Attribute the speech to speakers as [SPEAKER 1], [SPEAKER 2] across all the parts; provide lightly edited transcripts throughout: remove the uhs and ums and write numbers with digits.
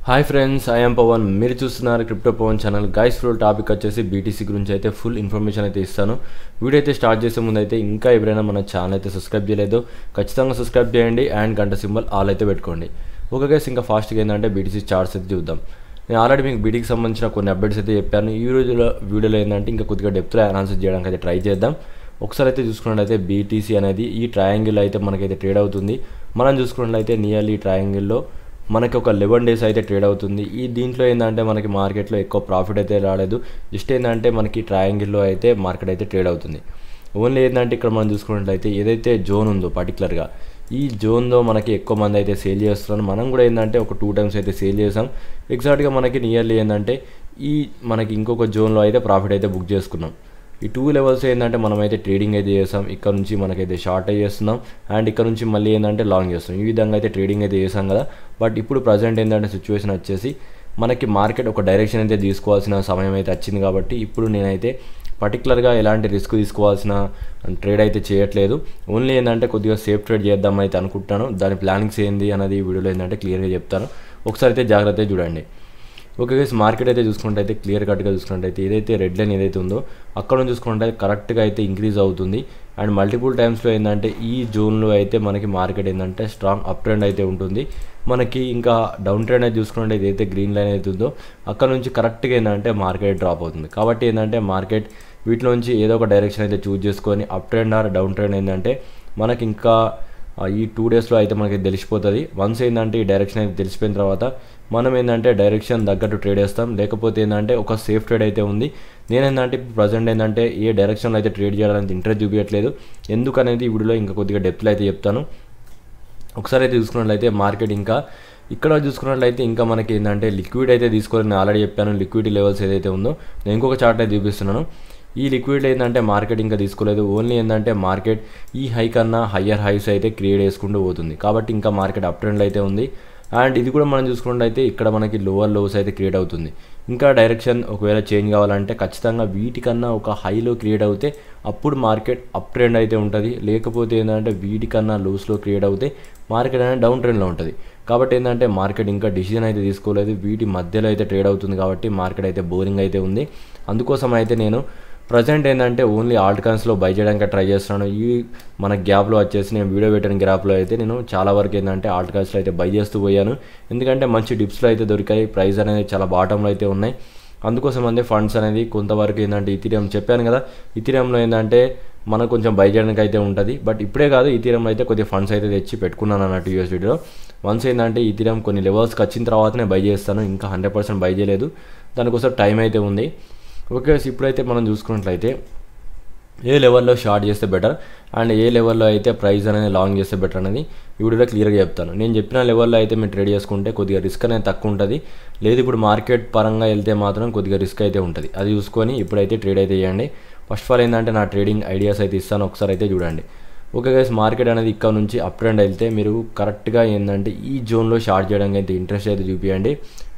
[SPEAKER 1] Hi friends, I'm Pavan. మీరు చూస్తున్నారు crypto Pavan channel. Guys full topic వచ్చేసి బీటీసీ గురించి అయితే ఫుల్ ఇన్ఫర్మేషన్ అయితే ఇస్తాను. వీడియో అయితే స్టార్ట్ చేసే ముందు అయితే ఇంకా ఎవరైనా మన ఛానల్ అయితే సబ్స్క్రైబ్ చేయలేదో ఖచ్చితంగా సబ్స్క్రైబ్ చేయండి అండ్ గంట సింబల్ ఆల్ అయితే పెట్టుకోండి. ఓకే గైస్, ఇంకా ఫాస్ట్గా ఏంటంటే బీటీసీ చార్ట్స్ అయితే చూద్దాం. నేను ఆల్రెడీ మీకు బీటీకి సంబంధించిన కొన్ని అప్డేట్స్ అయితే చెప్పాను. ఈ రోజులో వీడియోలో ఏంటంటే ఇంకా కొద్దిగా డెప్త్లో అనాలిసిస్ చేయడానికి అయితే ట్రై చేద్దాం. ఒకసారి అయితే చూసుకున్నట్లయితే బీటీసీ అనేది ఈ ట్రయాంగిల్ అయితే మనకైతే ట్రేడ్ అవుతుంది. మనం చూసుకున్నట్లయితే నియర్లీ ట్రయాంగిల్లో మనకి ఒక 11 days అయితే ట్రేడ్ అవుతుంది. దీంట్లో ఏంటంటే మనకి మార్కెట్లో ఎక్కువ ప్రాఫిట్ అయితే రాలేదు. జస్ట్ ఏంటంటే మనకి ట్రయాంగిల్లో అయితే మార్కెట్ అయితే ట్రేడ్ అవుతుంది. ఓన్లీ ఏంటంటే ఇక్కడ మనం చూసుకున్నట్లయితే ఏదైతే జోన్ ఉందో పర్టికులర్గా ఈ జోన్లో మనకి ఎక్కువ మంది అయితే సేల్ చేస్తున్నారు. మనం కూడా ఏంటంటే ఒక 2 times అయితే సేల్ చేసాం. ఎగ్జాక్ట్గా మనకి నియర్లీ ఏంటంటే మనకి ఇంకొక జోన్లో అయితే ప్రాఫిట్ అయితే బుక్ చేసుకున్నాం. ఈ 2 levels ఏంటంటే మనమైతే ట్రేడింగ్ అయితే చేస్తాం. ఇక్కడ నుంచి మనకైతే షార్ట్ అయితే చేస్తున్నాం అండ్ ఇక్కడ నుంచి మళ్ళీ ఏంటంటే లాంగ్ చేస్తున్నాం. ఈ విధంగా అయితే ట్రేడింగ్ అయితే చేసాం కదా. బట్ ఇప్పుడు ప్రజెంట్ ఏంటంటే సిచ్యువేషన్ వచ్చేసి మనకి మార్కెట్ ఒక డైరెక్షన్ అయితే తీసుకోవాల్సిన సమయం అయితే వచ్చింది. కాబట్టి ఇప్పుడు నేనైతే పర్టికులర్గా ఎలాంటి రిస్క్ తీసుకోవాల్సిన ట్రేడ్ అయితే చేయట్లేదు. ఓన్లీ ఏంటంటే కొద్దిగా సేఫ్ ట్రేడ్ చేద్దాం అయితే అనుకుంటాను. దాని ప్లానింగ్స్ ఏంది అన్నది ఈ వీడియోలో ఏంటంటే క్లియర్గా చెప్తాను. ఒకసారి అయితే జాగ్రత్తగా చూడండి. ఓకే గైస్, మార్కెట్ అయితే చూసుకున్నట్టయితే క్లియర్ కట్గా చూసుకున్నట్టయితే ఏదైతే రెడ్ లైన్ ఏదైతే ఉందో అక్కడ నుంచి చూసుకున్నట్టయితే కరెక్ట్గా అయితే ఇంక్రీజ్ అవుతుంది. అండ్ మల్టిపుల్ టైమ్స్లో ఏంటంటే ఈ జోన్లో అయితే మనకి మార్కెట్ ఏంటంటే స్ట్రాంగ్ అప్ ట్రెండ్ అయితే ఉంటుంది. మనకి ఇంకా డౌన్ ట్రెండ్ అయితే చూసుకున్నట్టు ఏదైతే గ్రీన్ లైన్ అయితే ఉందో అక్కడ నుంచి కరెక్ట్గా ఏంటంటే మార్కెట్ డ్రాప్ అవుతుంది. కాబట్టి ఏంటంటే మార్కెట్ వీటిలోంచి ఏదో ఒక డైరెక్షన్ అయితే చూజ్ చేసుకొని up trend or down trend ఏంటంటే మనకి ఇంకా ఈ 2 daysలో అయితే మనకి తెలిసిపోతుంది. వన్స్ ఏంటంటే ఈ డైరెక్షన్ అయితే తెలిసిపోయిన తర్వాత మనం ఏంటంటే డైరెక్షన్ తగ్గట్టు ట్రేడ్ చేస్తాం. లేకపోతే ఏంటంటే ఒక సేఫ్ ట్రేడ్ అయితే ఉంది. నేనేంటంటే ఇప్పుడు ప్రజెంట్ ఏంటంటే ఏ డైరెక్షన్లో అయితే ట్రేడ్ చేయాలని ఇంట్రెస్ట్ చూపించట్లేదు. ఎందుకనేది ఈ వీడియోలో ఇంకా కొద్దిగా డెప్త్లో అయితే చెప్తాను. ఒకసారి అయితే చూసుకున్నట్లయితే మార్కెట్ ఇంకా ఇక్కడ చూసుకున్నట్లయితే ఇంకా మనకి ఏంటంటే లిక్విడ్ అయితే తీసుకోవాలని నేను ఆల్రెడీ చెప్పాను. లిక్విడిటీ లెవెల్స్ ఏదైతే ఉందో నేను ఇంకొక చార్ట్ అయితే చూపిస్తున్నాను. ఈ లిక్విడ్ ఏంటంటే మార్కెట్ ఇంకా తీసుకోలేదు. ఓన్లీ ఏంటంటే మార్కెట్ ఈ హై కన్నా హయ్యర్ హైస్ అయితే క్రియేట్ చేసుకుంటూ పోతుంది. కాబట్టి ఇంకా మార్కెట్ అప్ ట్రెండ్ అయితే ఉంది. అండ్ ఇది కూడా మనం చూసుకున్నట్టయితే ఇక్కడ మనకి లోవర్ లోస్ అయితే క్రియేట్ అవుతుంది. ఇంకా డైరెక్షన్ ఒకవేళ చేంజ్ కావాలంటే ఖచ్చితంగా వీటికన్నా ఒక హైలో క్రియేట్ అవుతే అప్పుడు మార్కెట్ అప్ ట్రెండ్ అయితే ఉంటుంది. లేకపోతే ఏంటంటే వీటికన్నా లోస్లో క్రియేట్ అవుతే మార్కెట్ అనేది డౌన్ ట్రెండ్లో ఉంటుంది. కాబట్టి ఏంటంటే మార్కెట్ ఇంకా డిసిజన్ అయితే తీసుకోలేదు. వీటి మధ్యలో అయితే ట్రేడ్ అవుతుంది. కాబట్టి మార్కెట్ అయితే బోరింగ్ అయితే ఉంది. అందుకోసం అయితే నేను ప్రజెంట్ ఏంటంటే ఓన్లీ ఆల్ట్ కాయిన్స్లో బై చేయడానికి ట్రై చేస్తున్నాను. మన గ్యాప్లో వచ్చేసి నేను వీడియో పెట్టిన గ్యాప్లో అయితే నేను చాలా వరకు ఏంటంటే ఆల్ట్ కాయిన్స్లో అయితే బై చేస్తూ పోయాను. ఎందుకంటే మంచి డిప్స్లో అయితే దొరికాయి. ప్రైస్ అనేది చాలా బాటంలో అయితే ఉన్నాయి. అందుకోసం అంటే ఫండ్స్ అనేది కొంతవరకు ఏంటంటే ఇథీరియం చెప్పాను కదా, ఇథీరియంలో ఏంటంటే మనకు కొంచెం బై చేయడానికి అయితే ఉంటుంది. బట్ ఇప్పుడే కాదు, ఇథీరియంలో అయితే కొద్దిగా ఫండ్స్ అయితే తెచ్చి పెట్టుకున్నాను అన్నట్టు యూఎస్డీలో. వన్స్ ఏంటంటే ఇథీరియం కొన్ని లెవెల్స్కి వచ్చిన తర్వాతనే బై చేస్తాను. ఇంకా 100% బై చేయలేదు. దానికోసం టైం అయితే ఉంది. ఓకే, ఇప్పుడైతే మనం చూసుకున్నట్లయితే ఏ లెవెల్లో షార్ట్ చేస్తే బెటర్ అండ్ ఏ లెవెల్లో అయితే ప్రైస్ అనేది లాంగ్ చేస్తే బెటర్ అనేది ఈ వీడియోలో క్లియర్గా చెప్తాను. నేను చెప్పిన లెవెల్లో అయితే మీరు ట్రేడ్ చేసుకుంటే కొద్దిగా రిస్క్ అనేది తక్కువ ఉంటుంది. లేదు ఇప్పుడు మార్కెట్ పరంగా వెళ్తే మాత్రం కొద్దిగా రిస్క్ అయితే ఉంటుంది. అది చూసుకొని ఇప్పుడైతే ట్రేడ్ అయితే చేయండి. ఫస్ట్ ఆఫ్ ఆల్ ఏంటంటే నా ట్రేడింగ్ ఐడియాస్ అయితే ఇస్తాను, ఒకసారి అయితే చూడండి. ఓకే గైస్, మార్కెట్ అనేది ఇక్కడ నుంచి అప్ ట్రెండ్ వెళ్తే మీరు కరెక్ట్గా ఏంటంటే ఈ జోన్లో షార్ట్ చేయడానికి అయితే ఇంట్రెస్ట్ అయితే చూపించండి.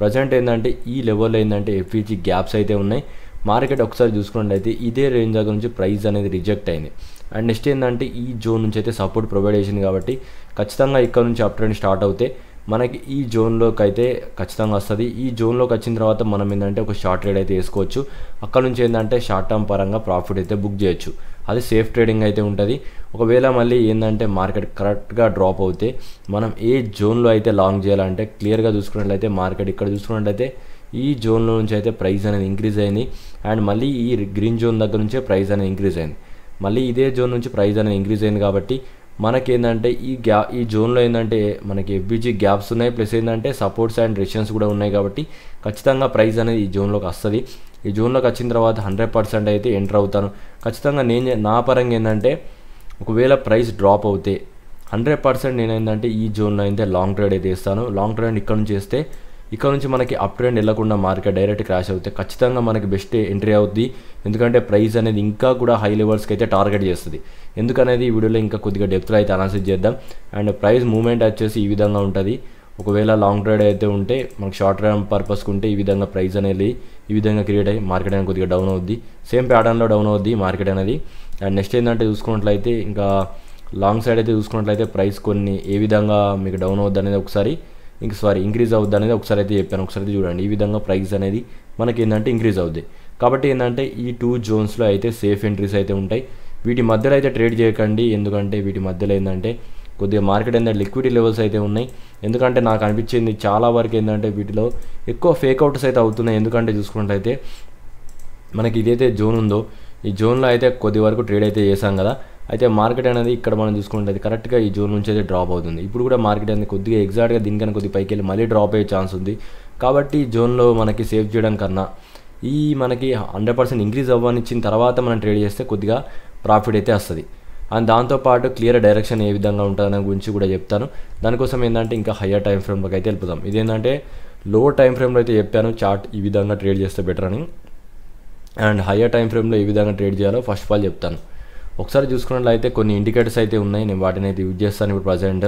[SPEAKER 1] ప్రజెంట్ ఏంటంటే ఈ లెవెల్లో ఏంటంటే ఎఫ్ఈజీ గ్యాప్స్ అయితే ఉన్నాయి. మార్కెట్ ఒకసారి చూసుకున్నట్లయితే ఇదే రేంజ్ దగ్గర నుంచి ప్రైస్ అనేది రిజెక్ట్ అయింది. అండ్ నెక్స్ట్ ఏంటంటే ఈ జోన్ నుంచి అయితే సపోర్ట్ ప్రొవైడ్ చేసింది. కాబట్టి ఖచ్చితంగా ఇక్కడ నుంచి అప్ ట్రెండ్ స్టార్ట్ అవుతే మనకి ఈ జోన్లోకి అయితే ఖచ్చితంగా వస్తుంది. ఈ జోన్లోకి వచ్చిన తర్వాత మనం ఏంటంటే ఒక షార్ట్ ట్రేడ్ అయితే వేసుకోవచ్చు. అక్కడ నుంచి ఏంటంటే షార్ట్ టర్మ్ పరంగా ప్రాఫిట్ అయితే బుక్ చేయొచ్చు. అది సేఫ్ ట్రేడింగ్ అయితే ఉంటుంది. ఒకవేళ మళ్ళీ ఏంటంటే మార్కెట్ కరెక్ట్గా డ్రాప్ అవుతే మనం ఏ జోన్లో అయితే లాంగ్ చేయాలంటే క్లియర్గా చూసుకున్నట్లయితే మార్కెట్ ఇక్కడ చూసుకున్నట్లయితే ఈ జోన్లో నుంచి అయితే ప్రైస్ అనేది ఇంక్రీజ్ అయింది. అండ్ మళ్ళీ ఈ గ్రీన్ జోన్ దగ్గర నుంచే ప్రైస్ అనేది ఇంక్రీజ్ అయింది. మళ్ళీ ఇదే జోన్ నుంచి ప్రైస్ అనేది ఇంక్రీజ్ అయింది. కాబట్టి మనకేంటంటే ఈ జోన్లో ఏంటంటే మనకి ఎఫ్బీజీ గ్యాప్స్ ఉన్నాయి. ప్లస్ ఏంటంటే సపోర్ట్స్ అండ్ రెసిస్టెన్స్ కూడా ఉన్నాయి. కాబట్టి ఖచ్చితంగా ప్రైస్ అనేది ఈ జోన్లోకి వస్తుంది. ఈ జోన్లోకి వచ్చిన తర్వాత 100% అయితే ఎంటర్ అవుతాను. ఖచ్చితంగా నా పరంగా ఏంటంటే ఒకవేళ ప్రైస్ డ్రాప్ అవుతే 100% నేను ఏంటంటే ఈ జోన్లో అయితే లాంగ్ ట్రేడ్ అయితే వేస్తాను. లాంగ్ ట్రేడ్ ఇక్కడ నుంచి వేస్తే ఇక్కడ నుంచి మనకి అప్ ట్రెండ్ వెళ్ళకుండా మార్కెట్ డైరెక్ట్ క్రాష్ అవుతే ఖచ్చితంగా మనకి బెస్ట్ ఎంట్రీ అవుద్ది. ఎందుకంటే ప్రైస్ అనేది ఇంకా కూడా హై లెవెల్స్కి అయితే టార్గెట్ చేస్తుంది. ఎందుకనేది ఈ వీడియోలో ఇంకా కొద్దిగా డెప్త్లో అయితే అనాలిసిస్ చేద్దాం. అండ్ ప్రైస్ మూవ్మెంట్ వచ్చేసి ఈ విధంగా ఉంటుంది. ఒకవేళ లాంగ్ ట్రేడ్ అయితే ఉంటే మనకి షార్ట్ టర్మ్ పర్పస్కి ఉంటే ఈ విధంగా ప్రైస్ అనేది ఈ విధంగా క్రియేట్ అయ్యి మార్కెట్ అనేది కొద్దిగా డౌన్ అవుద్ది. సేమ్ ప్యాటర్న్లో డౌన్ అవుద్ది మార్కెట్ అనేది. అండ్ నెక్స్ట్ ఏంటంటే చూసుకున్నట్లయితే ఇంకా లాంగ్ సైడ్ అయితే చూసుకున్నట్లయితే ప్రైస్ కొన్ని ఏ విధంగా మీకు డౌన్ అవుద్ది అనేది ఒకసారి ఇంక్రీజ్ అవుద్ది అనేది ఒకసారి అయితే చెప్పాను. ఒకసారి అయితే చూడండి. ఈ విధంగా ప్రైస్ అనేది మనకి ఏంటంటే ఇంక్రీజ్ అవుద్ది. కాబట్టి ఏంటంటే ఈ 2 జోన్స్లో అయితే సేఫ్ ఎంట్రీస్ అయితే ఉంటాయి. వీటి మధ్యలో అయితే ట్రేడ్ చేయకండి. ఎందుకంటే వీటి మధ్యలో ఏంటంటే కొద్దిగా మార్కెట్ ఏంటంటే లిక్విడిటీ లెవెల్స్ అయితే ఉన్నాయి. ఎందుకంటే నాకు అనిపించింది చాలా వరకు ఏంటంటే వీటిలో ఎక్కువ ఫేక్అవుట్స్ అయితే అవుతున్నాయి. ఎందుకంటే చూసుకున్నట్లయితే మనకి ఇదైతే జోన్ ఉందో ఈ జోన్లో అయితే కొద్ది వరకు ట్రేడ్ అయితే చేసాం కదా. అయితే మార్కెట్ అనేది ఇక్కడ మనం చూసుకుంటే కరెక్ట్గా ఈ జోన్ నుంచి అయితే డ్రాప్ అవుతుంది. ఇప్పుడు కూడా మార్కెట్ అనేది కొద్దిగా ఎగ్జాక్ట్గా దీనికన్నా కొద్దిగా పైకి వెళ్ళి మళ్ళీ డ్రాప్ అయ్యే ఛాన్స్ ఉంది. కాబట్టి ఈ జోన్లో మనకి సేవ్ చేయడం కన్నా ఈ మనకి 100% ఇంక్రీజ్ అవ్వనిచ్చిన తర్వాత మనం ట్రేడ్ చేస్తే కొద్దిగా ప్రాఫిట్ అయితే వస్తుంది. అండ్ దాంతోపాటు క్లియర్ డైరెక్షన్ ఏ విధంగా ఉంటుందనే గురించి కూడా చెప్తాను. దానికోసం ఏంటంటే ఇంకా హయ్యర్ టైం ఫ్రేమ్లోకి అయితే వెళ్ళిపోతాం. ఇదేంటంటే లో టైం ఫ్రేమ్లో అయితే చెప్పాను చార్ట్ ఈ విధంగా ట్రేడ్ చేస్తే బెటర్ అని. అండ్ హయ్యర్ టైం ఫ్రేమ్లో ఏ విధంగా ట్రేడ్ చేయాలో ఫస్ట్ ఆఫ్ ఆల్ చెప్తాను. ఒకసారి చూసుకున్నట్లయితే కొన్ని ఇండికేటర్స్ అయితే ఉన్నాయి. నేను వాటిని అయితే యూజ్ చేస్తాను ఇప్పుడు ప్రజెంట్.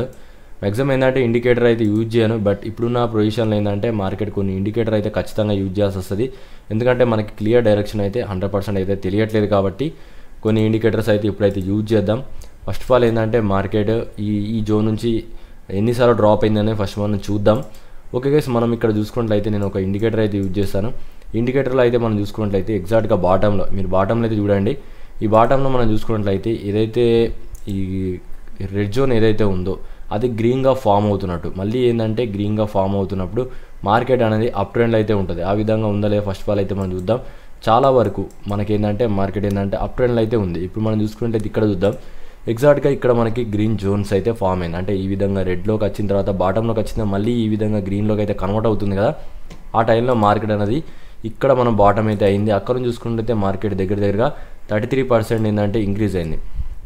[SPEAKER 1] మ్యాక్సిమం ఏంటంటే ఇండికేటర్ అయితే యూజ్ చేయను. బట్ ఇప్పుడున్న పొజిషన్లో ఏంటంటే మార్కెట్ కొన్ని ఇండికేటర్ అయితే ఖచ్చితంగా యూజ్ చేయాల్సి వస్తుంది. ఎందుకంటే మనకి క్లియర్ డైరెక్షన్ అయితే 100% అయితే తెలియట్లేదు. కాబట్టి కొన్ని ఇండికేటర్స్ అయితే ఇప్పుడైతే యూజ్ చేద్దాం. ఫస్ట్ ఆఫ్ ఆల్ ఏంటంటే మార్కెట్ ఈ జోన్ నుంచి ఎన్నిసార్లు డ్రాప్ అయిందనే ఫస్ట్ మనం చూద్దాం. ఓకే గైస్, మనం ఇక్కడ చూసుకున్నట్లయితే నేను ఒక ఇండికేటర్ అయితే యూజ్ చేస్తాను. ఇండికేటర్లో అయితే మనం చూసుకున్నట్లయితే ఎగ్జాక్ట్గా బాటంలో మీరు బాటంలో అయితే చూడండి. ఈ బాటంలో మనం చూసుకున్నట్లయితే ఏదైతే ఈ రెడ్ జోన్ ఏదైతే ఉందో అది గ్రీన్గా ఫామ్ అవుతున్నట్టు, మళ్ళీ ఏంటంటే గ్రీన్గా ఫామ్ అవుతున్నప్పుడు మార్కెట్ అనేది అప్ ట్రెండ్ అయితే ఉంటుంది. ఆ విధంగా ఉందా లేదా ఫస్ట్ ఆఫ్ ఆల్ అయితే మనం చూద్దాం. చాలా వరకు మనకేంటంటే మార్కెట్ ఏంటంటే అప్ ట్రెండ్లో అయితే ఉంది. ఇప్పుడు మనం చూసుకుంటే ఇక్కడ చూద్దాం. ఎగ్జాక్ట్గా ఇక్కడ మనకి గ్రీన్ జోన్స్ అయితే ఫామ్ అయింది. అంటే ఈ విధంగా రెడ్లోకి వచ్చిన తర్వాత బాటంలోకి వచ్చిన మళ్ళీ ఈ విధంగా గ్రీన్లోకి అయితే కన్వర్ట్ అవుతుంది కదా. ఆ టైంలో మార్కెట్ అనేది ఇక్కడ మనం బాటం అయితే అయింది. అక్కడ నుంచి చూసుకుంటే మార్కెట్ దగ్గరగా 33% ఏంటంటే ఇంక్రీజ్ అయింది.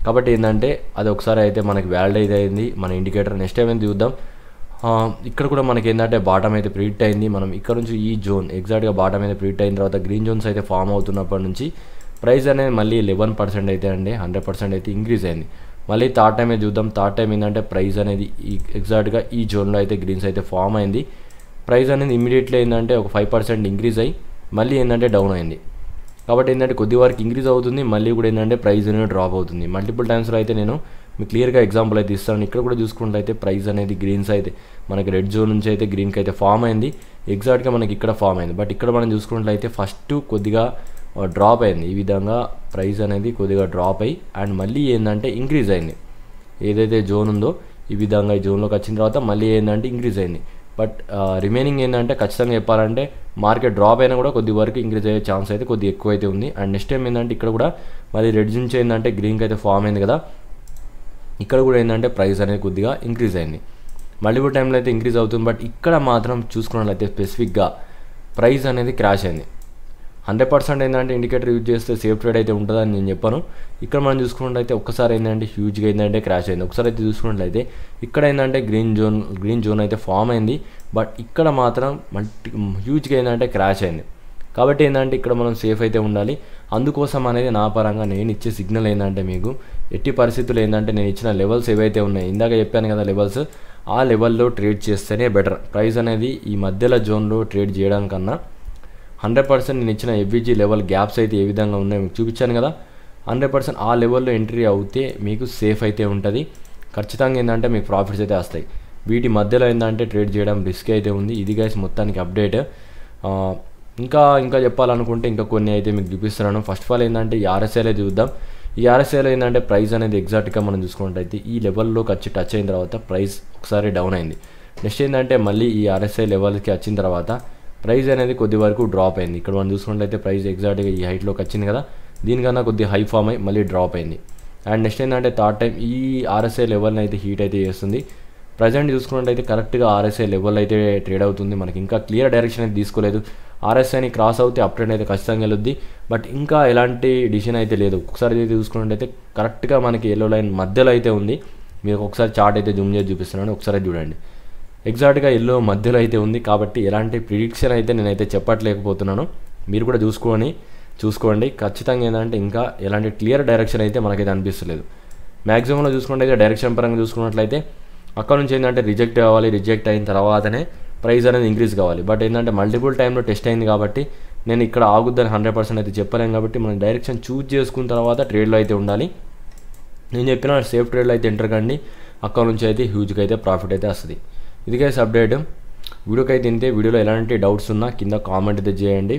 [SPEAKER 1] కాబట్టి ఏంటంటే అది ఒకసారి అయితే మనకి వ్యాలిడేట్ అయింది మన ఇండికేటర్. నెక్స్ట్ టైం అయితే చూద్దాం. ఇక్కడ కూడా మనకి ఏంటంటే బాటం అయితే ప్రిడిక్ట్ అయింది. మనం ఇక్కడ నుంచి ఈ జోన్ ఎగ్జాక్ట్గా బాటం అయితే ప్రిడిక్ట్ అయిన తర్వాత గ్రీన్ జోన్స్ అయితే ఫామ్ అవుతున్నప్పటి నుంచి ప్రైస్ అనేది మళ్ళీ 11% అయితే అండి 100% అయితే ఇంక్రీజ్ అయింది. మళ్ళీ థర్డ్ టైం అయితే చూద్దాం. థర్డ్ టైం ఏంటంటే ప్రైస్ అనేది ఎగ్జాక్ట్గా ఈ జోన్లో అయితే గ్రీన్స్ అయితే ఫామ్ అయింది. ప్రైస్ అనేది ఇమీడియట్లీ ఏంటంటే ఒక 5% ఇంక్రీజ్ అయ్యి మళ్ళీ ఏంటంటే డౌన్ అయింది. కాబట్టి ఏంటంటే కొద్ది వరకు ఇంక్రీజ్ అవుతుంది, మళ్ళీ కూడా ఏంటంటే ప్రైస్ అనేది డ్రాప్ అవుతుంది. మల్టిపుల్ టైమ్స్లో అయితే నేను మీకు క్లియర్గా ఎగ్జాంపుల్ అయితే ఇస్తాను. ఇక్కడ కూడా చూసుకున్నట్లయితే ప్రైస్ అనేది గ్రీన్స్ అయితే మనకి రెడ్ జోన్ నుంచి అయితే గ్రీన్కి అయితే ఫామ్ అయింది. ఎగ్జాక్ట్గా మనకి ఇక్కడ ఫామ్ అయింది. బట్ ఇక్కడ మనం చూసుకున్నట్లయితే ఫస్ట్ కొద్దిగా డ్రాప్ అయింది. ఈ విధంగా ప్రైస్ అనేది కొద్దిగా డ్రాప్ అయ్యి అండ్ మళ్ళీ ఏంటంటే ఇంక్రీజ్ అయింది. ఏదైతే జోన్ ఉందో ఈ విధంగా ఈ జోన్లోకి వచ్చిన తర్వాత మళ్ళీ ఏంటంటే ఇంక్రీజ్ అయింది. బట్ రిమైనింగ్ ఏంటంటే ఖచ్చితంగా చెప్పాలంటే మార్కెట్ డ్రాప్ అయినా కూడా కొద్ది వరకు ఇంక్రీజ్ అయ్యే ఛాన్స్ అయితే కొద్దిగా ఎక్కువ అయితే ఉంది. అండ్ నెక్స్ట్ టైం ఏంటంటే ఇక్కడ కూడా మళ్ళీ రెడ్ నుంచి ఏంటంటే గ్రీన్కి అయితే ఫామ్ అయింది కదా. ఇక్కడ కూడా ఏంటంటే ప్రైస్ అనేది కొద్దిగా ఇంక్రీజ్ అయింది. మల్టిపుల్ టైంలో అయితే ఇంక్రీజ్ అవుతుంది. బట్ ఇక్కడ మాత్రం చూసుకున్నట్లయితే స్పెసిఫిక్గా ప్రైస్ అనేది క్రాష్ అయింది. 100% ఏంటంటే ఇండికేటర్ యూజ్ చేస్తే సేఫ్ ట్రేడ్ అయితే ఉంటుందని నేను చెప్పాను. ఇక్కడ మనం చూసుకున్నట్లయితే ఒక్కసారి ఏంటంటే హ్యూజ్గా ఏంటంటే క్రాష్ అయింది. ఒకసారి అయితే చూసుకున్నట్లయితే ఇక్కడ ఏంటంటే గ్రీన్ జోన్ అయితే ఫామ్ అయింది. బట్ ఇక్కడ మాత్రం హ్యూజ్గా ఏంటంటే క్రాష్ అయింది. కాబట్టి ఏంటంటే ఇక్కడ మనం సేఫ్ అయితే ఉండాలి. అందుకోసం అనేది నా పరంగా నేను ఇచ్చే సిగ్నల్ ఏంటంటే మీకు ఎట్టి పరిస్థితులు ఏంటంటే నేను ఇచ్చిన లెవెల్స్ ఏవైతే ఉన్నాయి ఇందాక చెప్పాను కదా లెవెల్స్, ఆ లెవెల్లో ట్రేడ్ చేస్తేనే బెటర్. ప్రైస్ అనేది ఈ మధ్యలో జోన్లో ట్రేడ్ చేయడం కన్నా 100% నేను ఇచ్చిన ఎఫ్విజీ లెవెల్ గ్యాప్స్ అయితే ఏ విధంగా ఉన్నాయో మీకు చూపించాను కదా. 100% ఆ లెవెల్లో ఎంట్రీ అవుతే మీకు సేఫ్ అయితే ఉంటుంది. ఖచ్చితంగా ఏంటంటే మీకు ప్రాఫిట్స్ అయితే వస్తాయి. వీటి మధ్యలో ఏంటంటే ట్రేడ్ చేయడం రిస్క్ అయితే ఉంది. ఇది గైస్ మొత్తానికి అప్డేట్. ఇంకా చెప్పాలనుకుంటే ఇంకా కొన్ని అయితే మీకు చూపిస్తున్నాను. ఫస్ట్ ఆఫ్ ఆల్ ఏంటంటే ఈ ఆర్ఎస్ఐలో చూద్దాం. ఈ ఆర్ఎస్ఐలో ఏంటంటే ప్రైస్ అనేది ఎగ్జాక్ట్గా మనం చూసుకున్నట్టయితే ఈ లెవెల్లోకి వచ్చి టచ్ అయిన తర్వాత ప్రైస్ ఒకసారి డౌన్ అయింది. నెక్స్ట్ ఏంటంటే మళ్ళీ ఈ ఆర్ఎస్ఐ లెవెల్కి వచ్చిన తర్వాత ప్రైస్ అనేది కొద్ది వరకు డ్రాప్ అయింది. ఇక్కడ మనం చూసుకున్నట్లయితే ప్రైస్ ఎగ్జాక్ట్గా ఈ హైట్లోకి వచ్చింది కదా, దీనికన్నా కొద్దిగా హై ఫామ్ అయ్యి మళ్ళీ డ్రాప్ అయింది. అండ్ నెక్స్ట్ ఏంటంటే థర్డ్ టైం ఈ ఆర్ఎస్ఐ లెవెల్ని అయితే హీట్ అయితే చేస్తుంది. ప్రజెంట్ చూసుకున్నట్టయితే కరెక్ట్గా ఆర్ఎస్ఐ లెవెల్ అయితే ట్రేడ్ అవుతుంది. మనకి ఇంకా క్లియర్ డైరెక్షన్ అయితే తీసుకోలేదు. ఆర్ఎస్ఐని క్రాస్ అవుతే అప్ ట్రెండ్ అయితే ఖచ్చితంగా వెళ్ళొద్ది. బట్ ఇంకా ఎలాంటి డిసిషన్ అయితే లేదు. ఒకసారి అయితే చూసుకున్నట్టయితే కరెక్ట్గా మనకి ఎల్లో లైన్ మధ్యలో అయితే ఉంది. మీకు ఒకసారి చార్ట్ అయితే జూమ్ చేసి చూపిస్తున్నాను, ఒకసారి చూడండి. ఎగ్జాక్ట్గా ఎల్లో మధ్యలో అయితే ఉంది. కాబట్టి ఎలాంటి ప్రిడిక్షన్ అయితే నేనైతే చెప్పట్లేకపోతున్నాను. మీరు కూడా చూసుకోండి. ఖచ్చితంగా ఏంటంటే ఇంకా ఎలాంటి క్లియర్ డైరెక్షన్ అయితే మనకైతే అనిపిస్తలేదు. మ్యాక్సిమంలో చూసుకున్నట్టయితే డైరెక్షన్ పరంగా చూసుకున్నట్లయితే అక్కడ నుంచి ఏంటంటే రిజెక్ట్ కావాలి. రిజెక్ట్ అయిన తర్వాతనే ప్రైస్ అనేది ఇంక్రీజ్ కావాలి. బట్ ఏంటంటే మల్టిపుల్ టైంలో టెస్ట్ అయింది కాబట్టి నేను ఇక్కడ ఆగుద్దని 100% అయితే చెప్పలేను. కాబట్టి మనం డైరెక్షన్ చూజ్ చేసుకున్న తర్వాత ట్రేడ్లో అయితే ఉండాలి. నేను చెప్పిన సేఫ్ ట్రేడ్లో అయితే ఎంటర్ కండి. అక్కడ నుంచి అయితే హ్యూజ్గా అయితే ప్రాఫిట్ అయితే వస్తుంది. ఇది గైస్ అప్డేట్. వీడియోకి అయితే ఇంతే. వీడియోలో ఎలాంటి డౌట్స్ ఉన్నా కింద కామెంట్ అయితే చేయండి.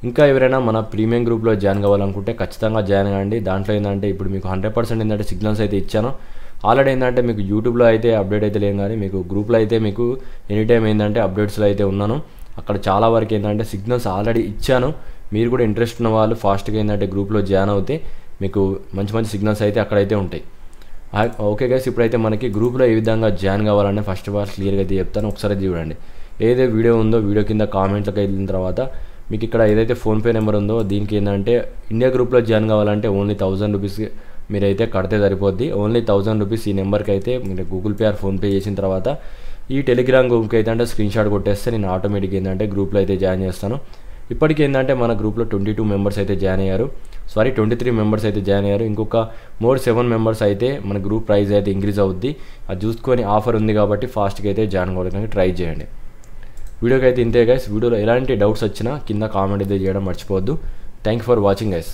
[SPEAKER 1] ఇంకా ఎవరైనా మన ప్రీమియం గ్రూప్లో జాయిన్ కావాలనుకుంటే ఖచ్చితంగా జాయిన్ కాండి. దాంట్లో ఏంటంటే ఇప్పుడు మీకు 100% ఏంటంటే సిగ్నల్స్ అయితే ఇచ్చాను. ఆల్రెడీ ఏంటంటే మీకు యూట్యూబ్లో అయితే అప్డేట్ అయితే లేదు, కానీ మీకు గ్రూప్లో అయితే మీకు ఎనీ టైం ఏంటంటే అప్డేట్స్లో అయితే ఉన్నాను. అక్కడ చాలా వరకు ఏంటంటే సిగ్నల్స్ ఆల్రెడీ ఇచ్చాను. మీరు కూడా ఇంట్రెస్ట్ ఉన్న వాళ్ళు ఫాస్ట్గా ఏంటంటే గ్రూప్లో జాయిన్ అవుతే మీకు మంచి మంచి సిగ్నల్స్ అయితే అక్కడైతే ఉంటాయి. ఓకే గైస్, ఇప్పుడైతే మనకి గ్రూప్లో ఏ విధంగా జాయిన్ కావాలని ఫస్ట్ ఆఫ్ ఆల్ క్లియర్గా అయితే చెప్తాను. ఒకసారి చూడండి. ఏదైతే వీడియో ఉందో వీడియో కింద కామెంట్లకు వెళ్ళిన తర్వాత మీకు ఇక్కడ ఏదైతే ఫోన్పే నెంబర్ ఉందో దీనికి ఏంటంటే ఇండియా గ్రూప్లో జాయిన్ కావాలంటే ఓన్లీ 1000 రూపీస్ మీరైతే కడితే సరిపోద్ది. ఓన్లీ 1000 రూపీస్ ఈ నెంబర్కి అయితే మీరు గూగుల్ పే ఆర్ ఫోన్పే చేసిన తర్వాత ఈ టెలిగ్రామ్ గ్రూప్కి అయితే అంటే స్క్రీన్ షాట్ కొట్టేస్తే నేను ఆటోమేటిక్ ఏంటంటే గ్రూప్లో అయితే జాయిన్ చేస్తాను. ఇప్పటికీ ఏంటంటే మన గ్రూప్లో 22 మెంబర్స్ అయితే జాయిన్ అయ్యారు. 23 మెంబర్స్ అయితే జాయిన్ అయ్యారు. ఇంకొక 7 మెంబర్స్ అయితే మన గ్రూప్ ప్రైస్ అయితే ఇంక్రీజ్ అవుద్ది. అది చూసుకొని ఆఫర్ ఉంది కాబట్టి ఫాస్ట్గా అయితే జాయిన్ అవ్వడానికి ట్రై చేయండి. వీడియోకి అయితే ఇంతే గైస్. వీడియోలో ఎలాంటి డౌట్స్ వచ్చినా కింద కామెంట్ అయితే చేయడం మర్చిపోవద్దు. Thank you for watching guys.